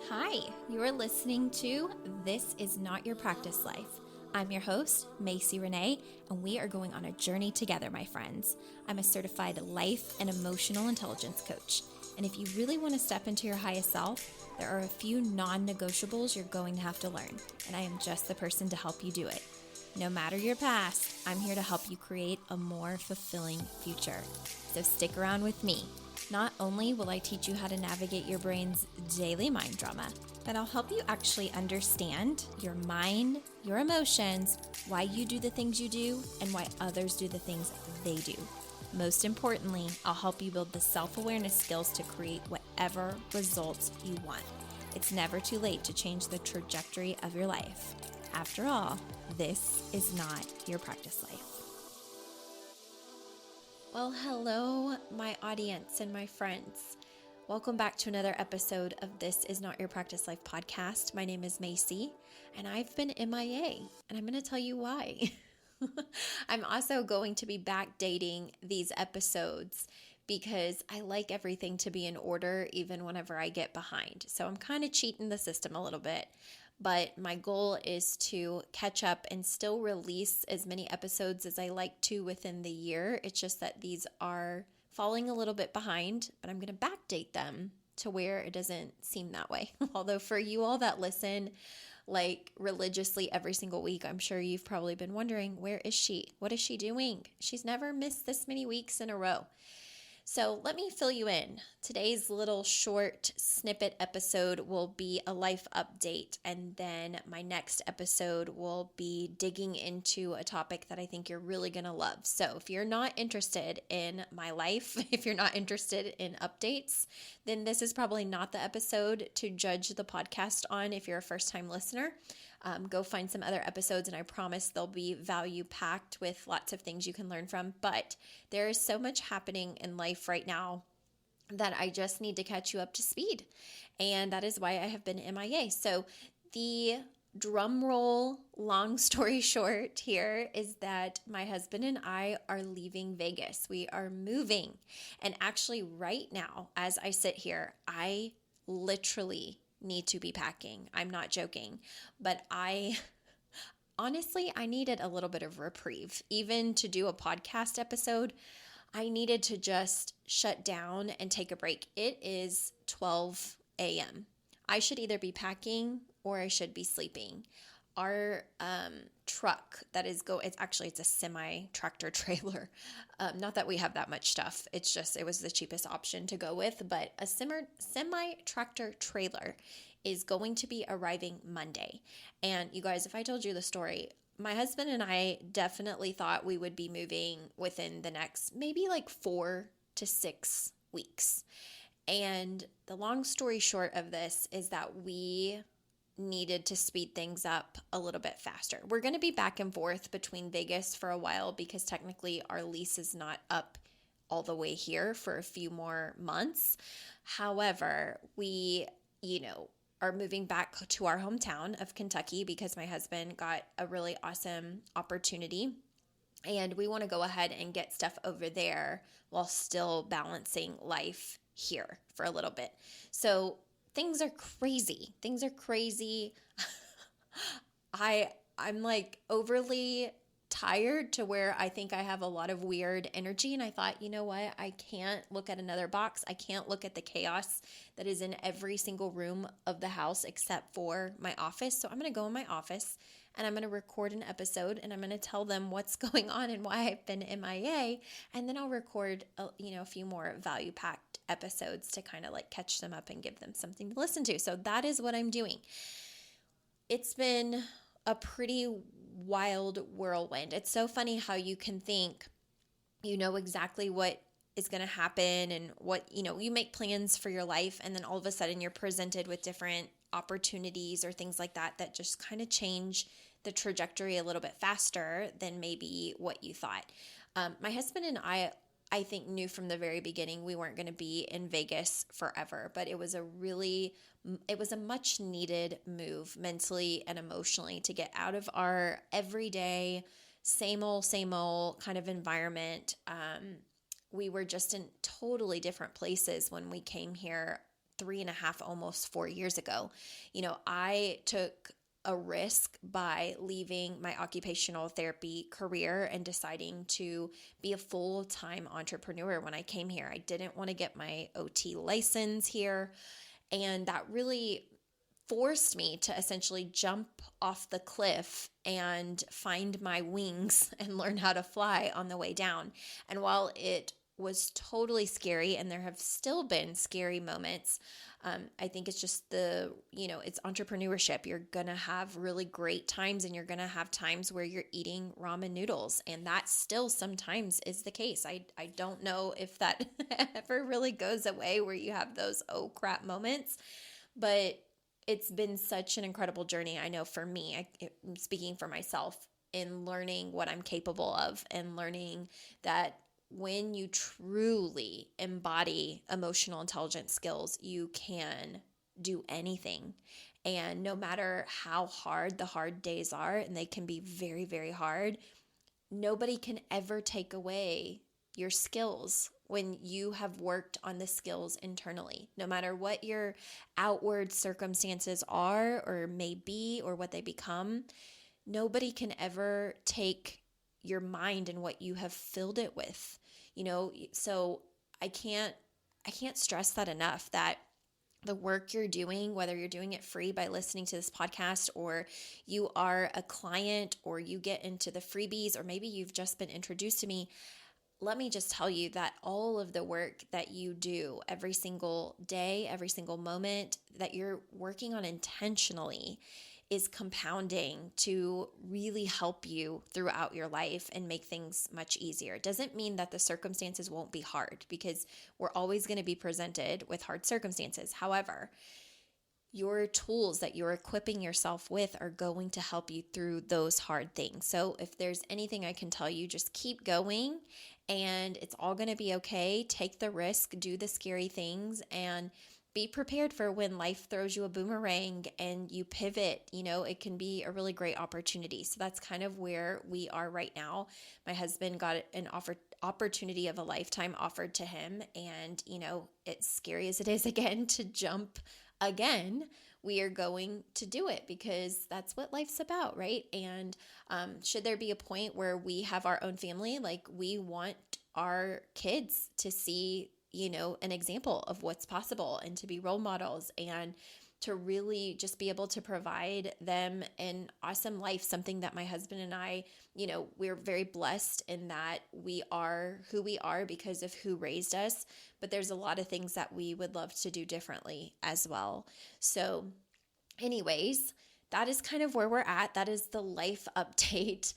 Hi, you're listening to This Is Not Your Practice Life. I'm your host, Macy Renee, and we are going on a journey together, my friends. I'm a certified life and emotional intelligence coach. And if you really want to step into your highest self, there are a few non-negotiables you're going to have to learn, and I am just the person to help you do it. No matter your past, I'm here to help you create a more fulfilling future. So stick around with me. Not only will I teach you how to navigate your brain's daily mind drama, but I'll help you actually understand your mind, your emotions, why you do the things you do, and why others do the things they do. Most importantly, I'll help you build the self-awareness skills to create whatever results you want. It's never too late to change the trajectory of your life. After all, this is not your practice life. Well, hello, my audience and my friends. Welcome back to another episode of This Is Not Your Practice Life podcast. My name is Macy, and I've been MIA, and I'm going to tell you why. I'm also going to be backdating these episodes because I like everything to be in order even whenever I get behind. So I'm kind of cheating the system a little bit. But my goal is to catch up and still release as many episodes as I like to within the year. It's just that these are falling a little bit behind, but I'm going to backdate them to where it doesn't seem that way. Although for you all that listen like religiously every single week, I'm sure you've probably been wondering, where is she? What is she doing? She's never missed this many weeks in a row. So let me fill you in. Today's little short snippet episode will be a life update, and then my next episode will be digging into a topic that I think you're really going to love. So if you're not interested in my life, if you're not interested in updates, then this is probably not the episode to judge the podcast on if you're a first-time listener. Go find some other episodes, and I promise they'll be value-packed with lots of things you can learn from. But there is so much happening in life right now that I just need to catch you up to speed. And that is why I have been MIA. So the drum roll, long story short here is that my husband and I are leaving Vegas. We are moving. And actually right now, as I sit here, I literally need to be packing. I'm not joking, but honestly, I needed a little bit of reprieve. Even to do a podcast episode, I needed to just shut down and take a break. It is 12 a.m. I should either be packing or I should be sleeping. Our truck it's a semi tractor trailer. Not that we have that much stuff. It's just, it was the cheapest option to go with, but a semi tractor trailer is going to be arriving Monday. And you guys, if I told you the story, my husband and I definitely thought we would be moving within the next maybe like 4 to 6 weeks. And the long story short of this is that we needed to speed things up a little bit faster. We're going to be back and forth between Vegas for a while because technically our lease is not up all the way here for a few more months. However, we, are moving back to our hometown of Kentucky because my husband got a really awesome opportunity. And we want to go ahead and get stuff over there while still balancing life here for a little bit. So things are crazy. I'm like overly tired to where I think I have a lot of weird energy. And I thought, you know what? I can't look at another box. I can't look at the chaos that is in every single room of the house except for my office. So I'm going to go in my office and I'm going to record an episode and I'm going to tell them what's going on and why I've been MIA. And then I'll record, a few more value-packed episodes to kind of like catch them up and give them something to listen to. So that is what I'm doing. It's been a pretty wild whirlwind. It's so funny how you can think you know exactly what is going to happen and what, you make plans for your life and then all of a sudden you're presented with different opportunities or things like that just kind of change the trajectory a little bit faster than maybe what you thought. My husband and I think knew from the very beginning we weren't going to be in Vegas forever, but it was a much needed move mentally and emotionally to get out of our everyday same old kind of environment. We were just in totally different places when we came here 3.5, almost 4 years ago. I took a risk by leaving my occupational therapy career and deciding to be a full-time entrepreneur when I came here. I didn't want to get my OT license here, and that really forced me to essentially jump off the cliff and find my wings and learn how to fly on the way down. And while it was totally scary, and there have still been scary moments, I think it's just it's entrepreneurship. You're going to have really great times, and you're going to have times where you're eating ramen noodles. And that still sometimes is the case. I don't know if that ever really goes away, where you have those oh crap moments, but it's been such an incredible journey. I know for me, I'm speaking for myself, in learning what I'm capable of, and learning that when you truly embody emotional intelligence skills, you can do anything. And no matter how hard the hard days are, and they can be very, very hard, nobody can ever take away your skills when you have worked on the skills internally. No matter what your outward circumstances are or may be, or what they become, nobody can ever take your mind and what you have filled it with. So I can't stress that enough, that the work you're doing, whether you're doing it free by listening to this podcast, or you are a client, or you get into the freebies, or maybe you've just been introduced to me, let me just tell you that all of the work that you do every single day, every single moment that you're working on intentionally, is compounding to really help you throughout your life and make things much easier. It doesn't mean that the circumstances won't be hard, because we're always going to be presented with hard circumstances. However, your tools that you're equipping yourself with are going to help you through those hard things. So if there's anything I can tell you, just keep going, and it's all going to be okay. Take the risk, do the scary things, and be prepared for when life throws you a boomerang and you pivot. It can be a really great opportunity. So that's kind of where we are right now. My husband got an opportunity of a lifetime offered to him. And, it's scary as it is, again, to jump again, we are going to do it, because that's what life's about, right? And should there be a point where we have our own family, like, we want our kids to see an example of what's possible, and to be role models, and to really just be able to provide them an awesome life. Something that my husband and I, we're very blessed in that we are who we are because of who raised us, but there's a lot of things that we would love to do differently as well. So anyways, that is kind of where we're at. That is the life update.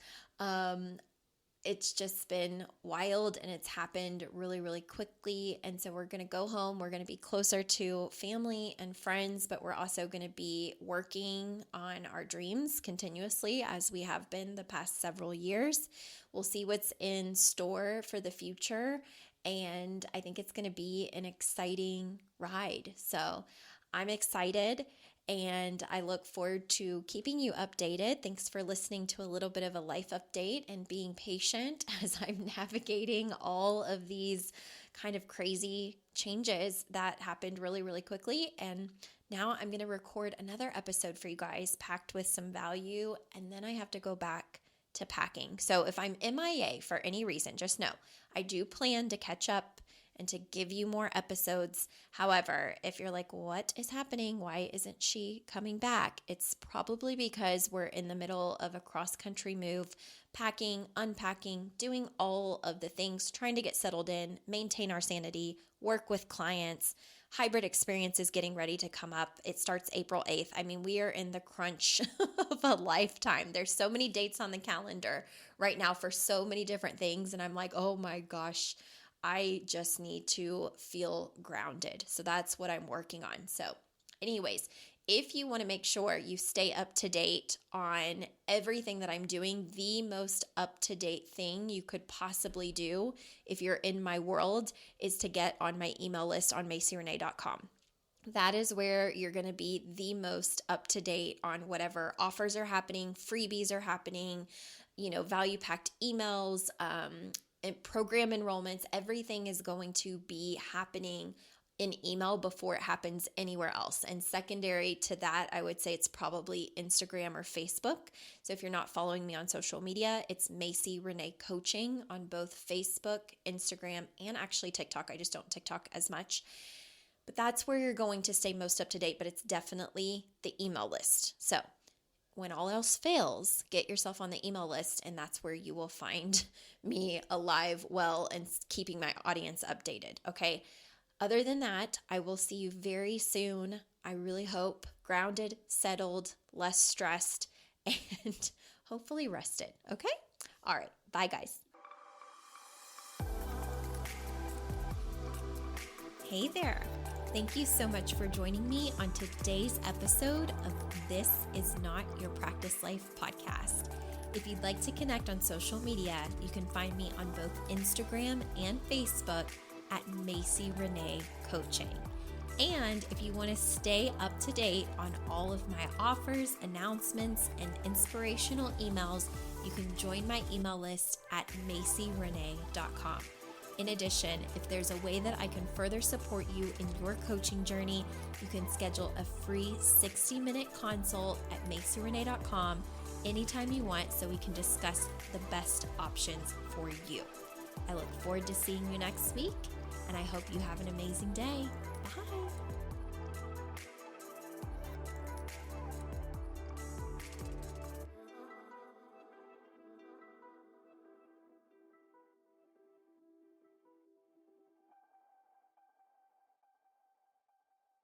It's just been wild, and it's happened really, really quickly. And so we're going to go home. We're going to be closer to family and friends, but we're also going to be working on our dreams continuously, as we have been the past several years. We'll see what's in store for the future, and I think it's going to be an exciting ride. So I'm excited, and I look forward to keeping you updated. Thanks for listening to a little bit of a life update and being patient as I'm navigating all of these kind of crazy changes that happened really, really quickly. And now I'm going to record another episode for you guys, packed with some value, and then I have to go back to packing. So if I'm MIA for any reason, just know I do plan to catch up and to give you more episodes. However, if you're like, what is happening? Why isn't she coming back? It's probably because we're in the middle of a cross-country move, packing, unpacking, doing all of the things, trying to get settled in, maintain our sanity, work with clients. Hybrid experience is getting ready to come up. It starts April 8th. I mean, we are in the crunch of a lifetime. There's so many dates on the calendar right now for so many different things. And I'm like, oh my gosh, I just need to feel grounded. So that's what I'm working on. So anyways, if you want to make sure you stay up to date on everything that I'm doing, the most up-to-date thing you could possibly do if you're in my world is to get on my email list on MacyRenee.com. That is where you're going to be the most up-to-date on whatever offers are happening, freebies are happening, value-packed emails, and program enrollments. Everything is going to be happening in email before it happens anywhere else. And secondary to that, I would say it's probably Instagram or Facebook. So if you're not following me on social media, it's Macy Renee Coaching on both Facebook, Instagram, and actually TikTok. I just don't TikTok as much. But that's where you're going to stay most up to date, but it's definitely the email list. So when all else fails, get yourself on the email list, and that's where you will find me alive, well, and keeping my audience updated, okay? Other than that, I will see you very soon. I really hope grounded, settled, less stressed, and hopefully rested, okay? All right, bye guys. Hey there. Thank you so much for joining me on today's episode of This Is Not Your Practice Life podcast. If you'd like to connect on social media, you can find me on both Instagram and Facebook at Macy Renee Coaching. And if you want to stay up to date on all of my offers, announcements, and inspirational emails, you can join my email list at macyrenee.com. In addition, if there's a way that I can further support you in your coaching journey, you can schedule a free 60-minute consult at macyrenee.com anytime you want so we can discuss the best options for you. I look forward to seeing you next week, and I hope you have an amazing day. Bye.